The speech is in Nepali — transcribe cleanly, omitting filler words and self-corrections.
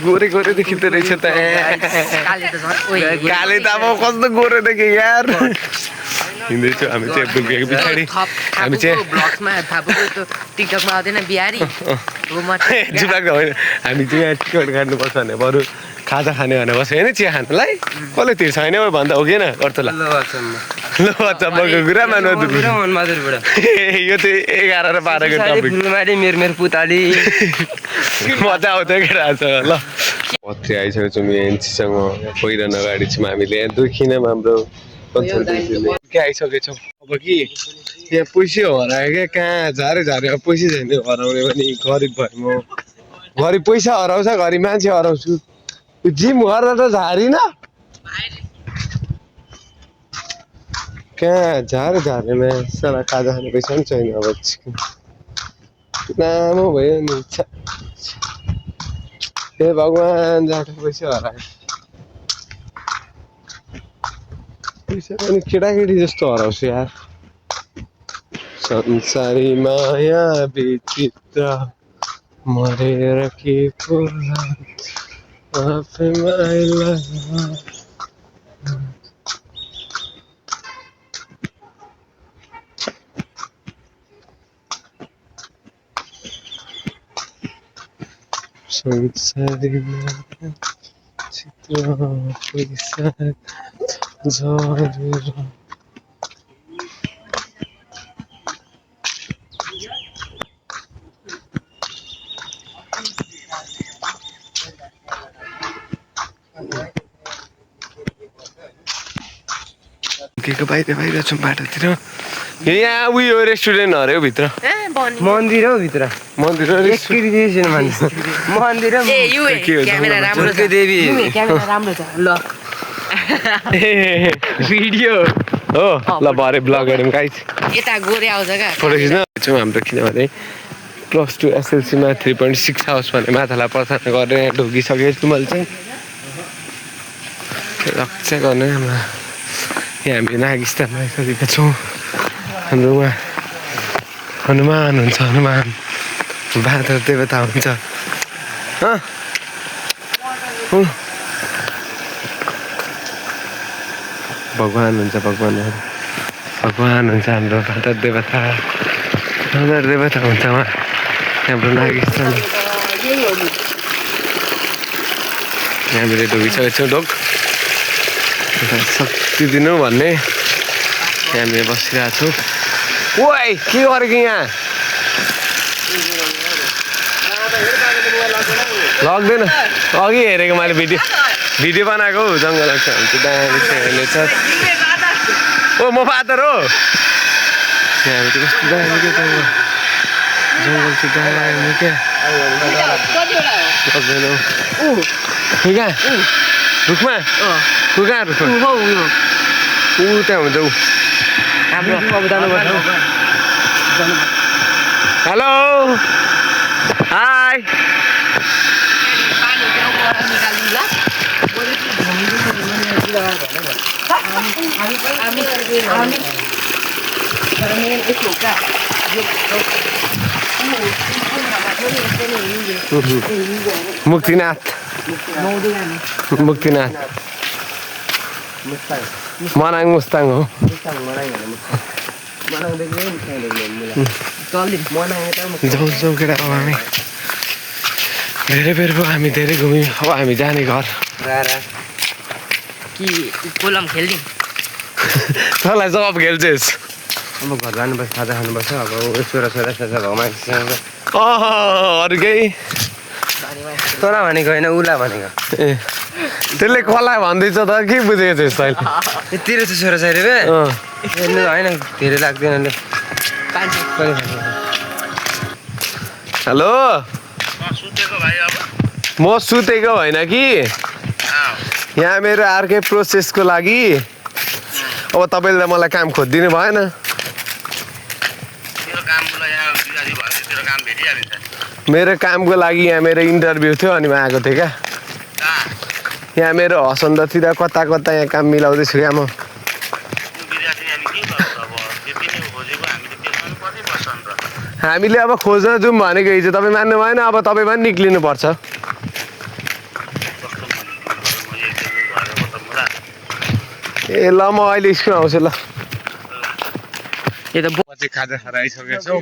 गोरे गोरे देखिँदो रहेछ त काले त अब कस्तो गोरे देखेँ यार हिँड्दैछु हामी चाहिँ पुगेको पछाडि हामी चाहिँ टिकटकमा आउँदैन बिहारी जुलाको होइन हामी चाहिँ यहाँ टिकट काट्नुपर्छ भने बरु खाजा खाने भनेर बस्यो होइन चिया खानुलाई कसले तिर्छ होइन भन्दा हो कि होइन गर्तला ल अचम्मको कुरा यो चाहिँ 11 र 12 को टपिक मेरो पुताली मजा आउँथ्यो के आजसँग ल पत्रै आइसकेको छौँ एनसीसँग पहिरन अगाडि छौँ हामीले यहाँ दुखिनामा हाम्रो के आइसकेको छौँ अब कि यहाँ पैसै हरायो क्या कहाँ झारे झारे अब पैसै छैन हराउने पनि गरिब भए म घरि पैसा हराउँछ घरि मान्छे हराउँछु जिम गरेर त झारिन कहाँ झारे झारेमा साला खाजा खाने पैसा पनि छैन अब लामो भयो नि इच्छा हे भगवान् जाँदा पैसा हरायो पैसा पनि केटाकेटी जस्तो हराउँछु यार संसारी माया विचित्र मरेर के बोला आफैमाइला संसारी माया चित्र पैसा झरेर के बाहिर छौँ बाटोतिर यहाँ उयो रेस्टुरेन्ट अरे भित्र मन्दिर हो भित्र मन्दिर मन्दिर देवी राम्रो छ ल भिडियो हो ल भरे ब्लग गरौँ गाइस यता गोरे आउँछ क्या फोटो खिच्न छौँ हाम्रो किनभने +2 एसएलसीमा 3.6 आओस् भने माथालाई प्रचार गरेर यहाँ ढोकिसकेको छु मैले चाहिँ रक्षा गर्ने हाम्रो यहाँ हामी नागिस्तानमा आइसकेका छौँ हाम्रो उहाँ हनुमान हुन्छ हनुमान बाँदर देवता हुन्छ भगवान् हुन्छ भगवान् हुन्छ हाम्रो बाँदर देवता हुन्छ उहाँ हाम्रो नागिस्तान हामीले ढोकिसकेको छौँ ढोक शक्ति दिनु भन्ने हामीले बसिरहेको छौँ ओइ के गरेको यहाँ लग्दैन अघि हेरेको मैले भिडियो बनाएको हौ जङ्गल छ दामी छ ओ म फादर हो यहाँ कस्तो दामी के जङ्गल चाहिँ दामी क्या लग्दैन कहाँ रुखमा कहाँ रुखमा ऊ त्यहाँ हुन्छ ऊ हेलो हाई मुक्तिनाथ मनाङ मुस्ताङ हो जाउँ केटा अब हामी धेरै बेर भयो हामी धेरै घुम्यौँ अब हामी जाने घर कि कोलम खेल्ने तँलाई जब खेल्छेस् अब घर जानुपर्छ खाजा खानुपर्छ अब छोरा भगवान्सँग अरू केही तँलाई भनेको होइन उसलाई भनेको ए त्यसले कसलाई भन्दैछ त के बुझेको छैस् तैँले तेरो चाहिँ छोरा छैन बे होइन धेरै लाग्दैन हेलो म सुतेको होइन कि यहाँ मेरो अर्कै प्रोसेसको लागि अब तपाईँले मलाई काम खोजिदिनु भएन मेरो कामको लागि यहाँ मेरो इन्टरभ्यू थियो अनि म आएको थिएँ क्या यहाँ मेरो हसन्दतिर कता यहाँ काम मिलाउँदैछु क्या म हामीले अब खोज्न जाउँ भनेको हिजो तपाईँ मान्नु भएन अब तपाईँ पनि निक्लिनु पर्छ ए ल म अहिले स्कुल आउँछु ल यो त पछि खाजा खाएर आइसकेको छौ